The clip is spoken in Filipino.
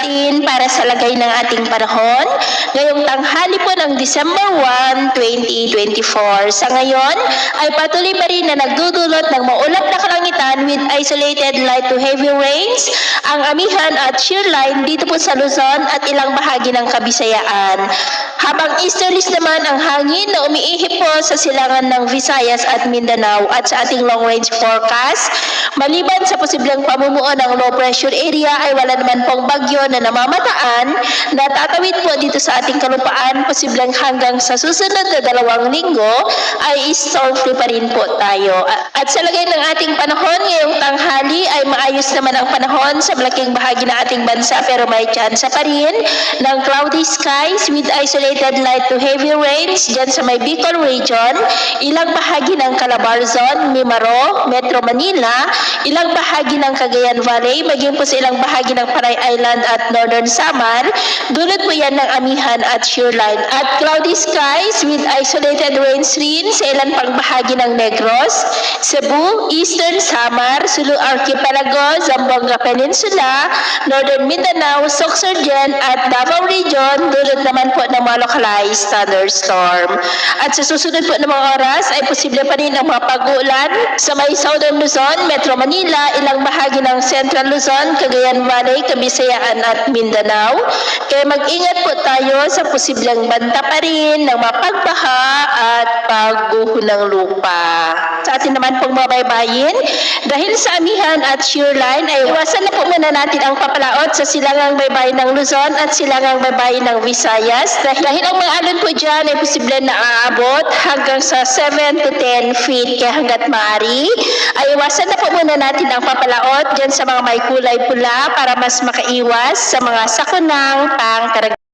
pagbabain para sa lagay ng ating panahon ngayong tanghali po ng December 1, 2024. Sa ngayon ay patuloy pa rin na nagdudulot ng maulap na kalangitan with isolated light to heavy rains ang amihan at shear line dito po sa Luzon at ilang bahagi ng Kabisayaan. Habang easterlies naman ang hangin na umiihip po sa silangan ng Visayas at Mindanao at sa ating long range forecast, maliban sa posibleng pamumuo ng low pressure area ay wala naman pong bagyo na namamataan na tatawid po dito sa ating kalupaan, posibleng hanggang sa susunod na 2 linggo ay storm free pa rin po tayo. At sa lagay ng ating panahon ngayong tanghali ay maayos naman ang panahon sa malaking bahagi ng ating bansa pero may chance pa rin ng cloudy skies with isolated light to heavy rains dyan sa may Bicol region, ilang bahagi ng Calabar Zone, Mimaro, Metro Manila, ilang bahagi ng Cagayan Valley, maging po sa ilang bahagi ng Panay Island at Northern Samar, dulot po yan ng amihan at shear line. At cloudy skies with isolated rains rin sa ilang pang bahagi ng Negros, Cebu, Eastern Samar, Sulu Archipelago, Zamboanga Peninsula, Northern Mindanao, Sorsogon at Davao Region, dulot naman po ng mga localized thunderstorm. At sa susunod po ng mga oras ay posible pa rin ang mga pag-uulan sa may Southern Luzon, Metro Manila, ilang bahagi ng Central Luzon, Cagayan Valley, Kabisayaan at Mindanao. Kaya mag-ingat po tayo sa posibleng banta pa rin ng mga pagbaha at pagguho ng lupa. Sa atin naman pong mga baybayin, dahil sa amihan at shear line ay iwasan na po muna natin ang papalaot sa silangang baybayin ng Luzon at silangang baybayin ng Visayas dahil ang mga alon po dyan ay posible na aabot hanggang sa 7 to 10 feet. Kaya hanggat maaari ay iwasan na po muna natin ang papalaot dyan sa mga may kulay pula para mas makaiwas sa mga sakunang pangkaragdagan.